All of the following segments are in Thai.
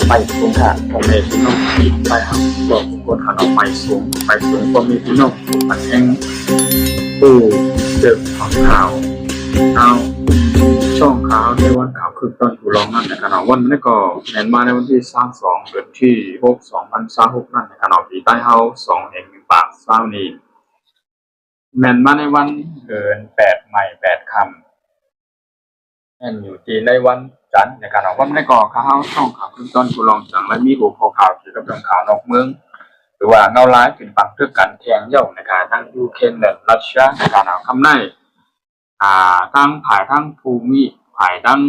ไปสูงค่ะผมเองพี่น้องไปครับบอกคนขนมไปสูงก็มีพี่น้องมันแห้งปูเจ็บของข่าวเอาช่องข่าวในวันข่าวคือตอนอยู่รองนั่นนะครับวันนี้ก็แนนมาในวันที่32 เดือนที่6 2026นั่นนะครับปีใต้เฮา2แห่ง1 ปากเศร้านี้แนนมาในวันเดือน8 ใหม่8 คำนั่นอยู่ที่ในวันจันทร์นะครับวันนี้ก็ข่าวช่องข่าวคือตอนอยู่รองจังและมีหัวข้อข่าวเกี่ยวกับเรื่องข่าวนอกเมืองหรือว่าเงาร้ายเป็นปังเพื่อการแทงเย่านะครับทั้งยูเครนและรัสเซียนะครับคำในทั้งทั้งภูมิทั้ง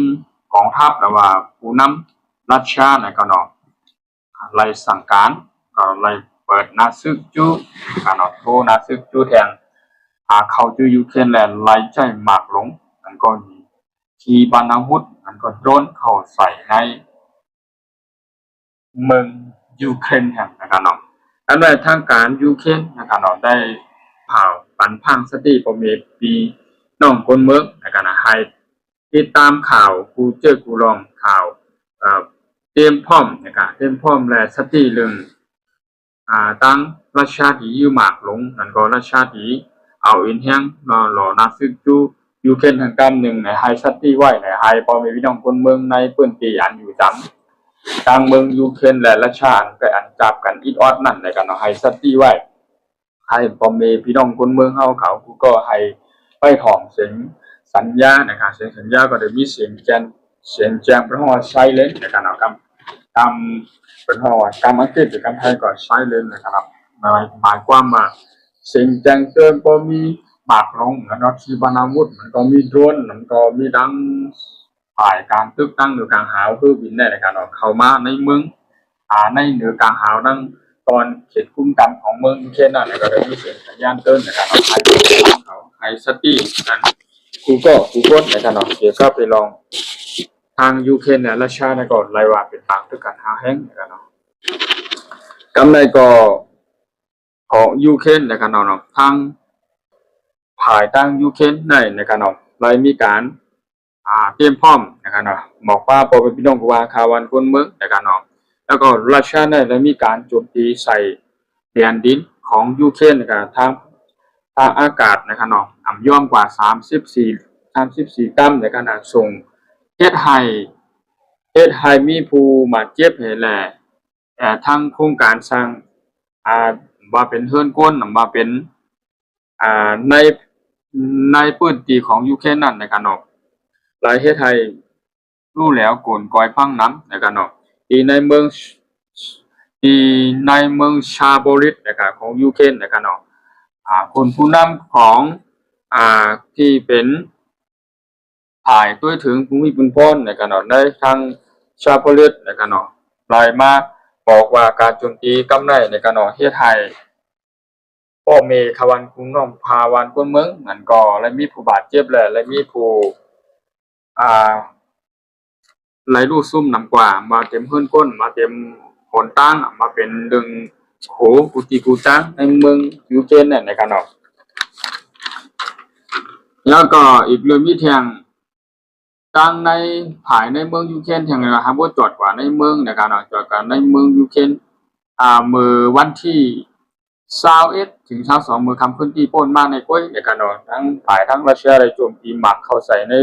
กองทัพหรือว่าผู้นำรัสเซียนะครับไล่สั่งการก็ไล่เปิดนาซึกจูนะครับโทนาซึกจูแทงเข้าจูยูเครนและไล่ใจหมากหลงมันก็มีขีปนาวุธมันก็โดนเข้าใส่ในเมืองยูเครนแห่งนะครับอันใดทางการยูเครนนะครับได้เผาปันพังสติประเมปีน้องคนเมืองนะครับให้ติดตามข่าวกูเจอกูลองข่าวเตรียมพร้อมนะครับเตรียมพร้อมและสติเรื่องตั้งรัชชาติยูหมากหลงนั่นก็รัชชาติเอาอินแห้งรอนาซึกจูยูเครนทางการหนึ่งในไฮสติไว้ในไฮพอมีพี่น้องคนเมืองในพื้นที่อันอยู่จำทางเมืองยูเครนและรัสเซียก็อันจับกันอิดออดนั่นในการไฮสติไว้ให้พอมีพี่น้องคนเมืองเขาก็ให้ไปถอมเสียงสัญญานะครับเสียงสัญญาก็จะมีเสียงแจ้งเป็นห้องไซเลนในการกำเป็นห้องกำอังกฤษหรือกำไทยก็ไซเลนนะครับหมายความว่าเสียงแจ้งเตือนก็มีหมากลงแล้วก็ขีปนาวุธมันก็มีโดรนมันก็มีดังฝ่ายการตึกตั้งหรือกลางหาวคือบินได้ในการเข้ามาในเมืองในเหนือกลางหาวดังตอนเขตคุ้มกันของเมืองยูเครนนั่นก็ได้มีเสียงสัญญาณเตือนนะครับไฮสตีนั่นกูก็นะครับเดี๋ยวก็ไปลองทางยูเครนและรัสเซียก่อนรายว่าเป็นทางตึกกันหาแห้งนะครับกำไรก็ของยูเครนนะครับทางภายตั้งยูเครนนะครับเลยมีการเตรียมพร้อมนะครับบอกว่าพอเป็นพี่น้องว่าคาวันคนเมืองนะครับแล้วก็รัสเซียได้มีการโจมตีใส่แผ่นดินของยูเครนนะครับทางอากาศนะครับย่อมกว่า34 ตันนะครับส่งเฮ็ดให้มีผู้บาดเจ็บแหละทั้งโครงการสร้างว่าเป็นเฮือนก้นว่าเป็นในพื้นที่ของยูเครนนั่นนะครับหลายเฮ็ดให้รู้แล้วโกนกอยพังน้ำนะครับที่ในเมืองชาโบริสนะครับของยูเครนนะครับคนผู้นำของที่เป็นถ่ายด้วยถึงภูมิพลพรนะครับในทางชาโบริสนะครับรายมาบอกว่าการโจมตีกำไรนะครับเฮ็ดให้พ่อเมควันคุงน้องพาวันก้นเมืองนั่นก็และมีผู้บาดเจ็บและมีผู้ไหลลูกซุ่มนำกว่ามาเต็มเฮือนก้นมาเต็มผลตั้งมาเป็นดึงโขกุติกูจังในเมืองยูเครนเนี่ยนะครับแล้วก็อีกเรื่องมีแทงตั้งในภายในเมืองยูเครนแทงนะครับบ่จอดกว่าในเมืองนะครับจอดกันในเมืองยูเครนมื้อวันที่21 ถึง 22มื้อค่ำคืนที่พ้นมาในก้อยนะครับทั้งฝ่ายทั้งรัสเซียได้โจมตีหมักเข้าใส่ใน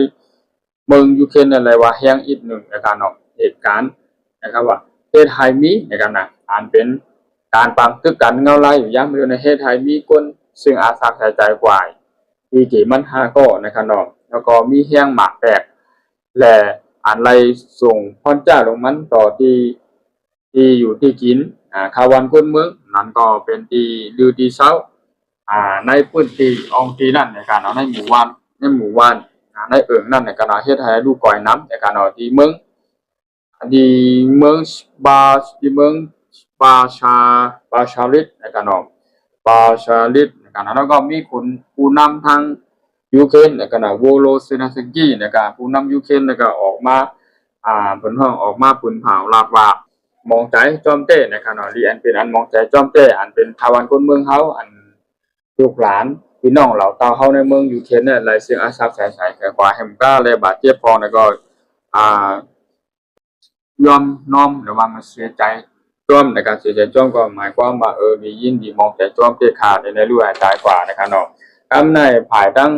เมืองยูเครนอะไรว่าแห้งอีกหนึ่งนะครับเหตุการณ์นะครับว่าเฮ็ดให้มีนะครับอันเป็นการปังตึกกันเงาไล่อยู่ยังอยู่ในเฮ็ดให้มีคนซึ่งอาสาใส่ใจกว่าที่มันหาก็นะครับแล้วก็มีแห้งหมากแตกและอันไรส่งพรจ้าลงมันต่อที่อยู่ที่กินคาวันคนเมืองนั่นก็เป็นที่เช้าในพื้นที่องที่นั่นในการในหมู่บ้านในเอิงนั่นในการเฮ็ดให้ลูกก่อยน้ำในการที่เมืองบาชาลิตในการบาชาลิตในการแล้วก็มีคนผู้นำทางยูเครนในการโวโลเซนาสกี้ในการผู้นำยูเครนในการออกมาผลห้องออกมาปืนเผาลากว่ามองใจจอมเต้นะครับรีอันเป็นอันมองใจจอมเต้อันเป็นชาวคนเมืองเฮาอันลูกหลานพี่น้องเหล่าเตาเฮาในเมืองยูเครนเนี่ยหลายเสียงอาสาใส่แก่กว่าแฮมก้าและบาดเจ็บพอแล้วก็ ยอมน้อมหรือว่ามันเสียใจจ้วมในการเสียใจจ้วมก็หมายความว่าดียินดีมองใจจ้วมเกลียดขาดในรู้ใจกว่านะครับเนาะกำในภายทั้ง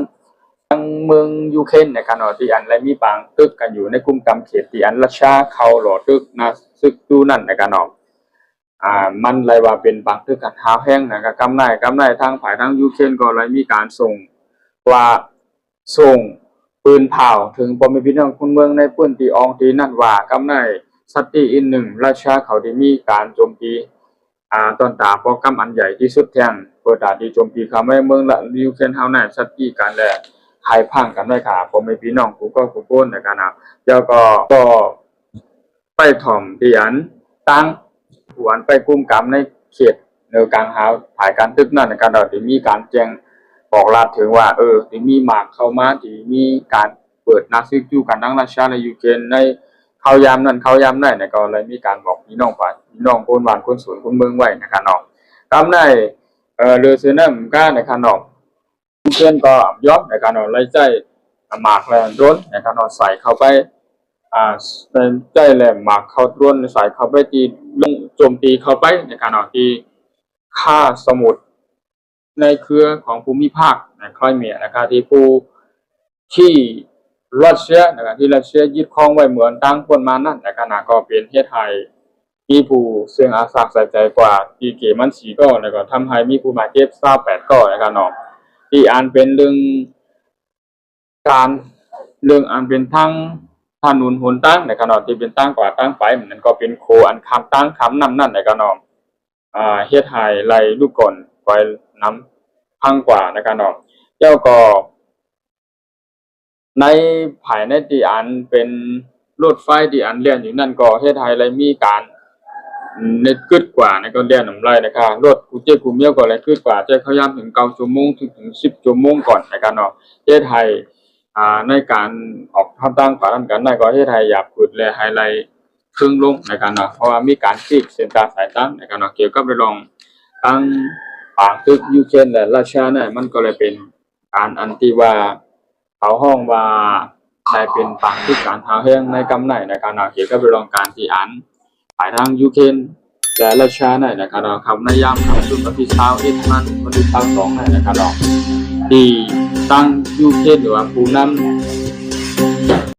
เมืองยูเครนนะครับเนาะที่อันและมีบางตึกกันอยู่ในกลุ่มกำเขตที่อันรัสเซียเขาหล่อตึกนะซึกดูนั่นนะครับเนาะมันเลยว่าเป็นบางตึกกันหาแห้งนะครับกำในทางฝ่ายทั้งยูเครนก็เลยมีการส่งปืนเผาถึงพ่อแม่พี่น้องคนเมืองในพื้นที่อองที่นั่นว่ากำในสัตตีอีกหนึ่งราชาเขาได้มีการโจมตีตอนตาโปรแกรมอันใหญ่ที่สุดแท่งเปิดตาที่โจมตีเขาไม่เมืองละยูเครนเฮาในสัตตีกันแหละหายพังกันด้วยค่ะพ่อแม่พี่น้องกูก็กูโก้นในกันนะแล้วก็ไปถ่อมที่อันตั้งหวนไปกุมกรรมในเขตเนือกลางหาถ่ายการตึกนั่นในการเราที่มีการแจ้งบอกลาดถึงว่าที่มีหมากเข้ามาที่มีการเปิดนักซึกจูกันทั้งรัสเซียและยูเครนในเขายามนั้นเขายามได้ในก็เลยมีการบอกพี่น้องไปพี่น้องคนหวานคนสวนคนเมืองไว้นะครับเนาะกำในเรือเสือน้ำก้านะครับเนาะยูเครนก็ยอมนะครับเนาะไล่ใจหมากแรงร้นนะครับเนาะใส่เข้าไปเป็นใจแหลมหมากเข้าร้นใส่เข้าไปที่โจมตีเข้าไปนะครับเนาะที่ค่าสมุทรในเครือของภูมิภาคในไครเมียนะครับที่รัสเซียนะครับที่รัสเซียยึดครองไว้เหมือนตั้งคนมานั่นนะครับนะก็เป็นเหตุให้มีผู้เสี่ยงอาสาใส่ใจกว่าที่เกมันสีก็แล้วก็ทำให้มีผู้มาเจ็บ28ก็นะครับเนาะที่อ่านเป็นเรื่องอ่านเป็นทั้งถนนหนตั้งนะครับเนาะที่เป็นตั้งกว่าตั้งไปเหมือนก็เป็นโคอันคำตั้งคำนำนั่นนะครับเนาะเฮ็ดให้ไล่ลูกก่อนไว้น้ำพังกว่านะครับเนาะเจ้าก็ในภายในที่อันเป็นรถไฟที่อันเลียนอยู่นั่นก็เฮ็ดให้ไล่มีการเน็ตกึดกว่าในก็เลียนน้ำไรนะครับรถกูเจ้กูเมียวก็เลยกึดกว่าจะพยายามถึง9 ชั่วโมงถึง10 ชั่วโมงก่อนนะครับเนาะเฮ็ดให้ในการออกทางตั้งฝากันได้ก็เฮ็ดให้อยากขุดและไฮไลท์ครึ่งลงนะครับเนาะเพราะว่ามีการคลิกเส้นตาสายตั้งนะครับเนาะเกี่ยวกับเรื่องทั้งปางตึกยูเครนและรัสเซียเนี่ยมันก็เลยเป็นการอันที่ว่าเขาห้องว่าได้เป็นปางตึกการทางแห้งในกำไหนนะครับเนาะเกี่ยวกับเรื่องการที่อันฝ่ายทางยูเครนและรัสเซียเนี่ยนะครับเนาะครับในยามคำสุดวันที่21นั้นวันที่22เนี่ยนะครับเนาะที่ตั้งยูเครนหรือว่าผู้นำ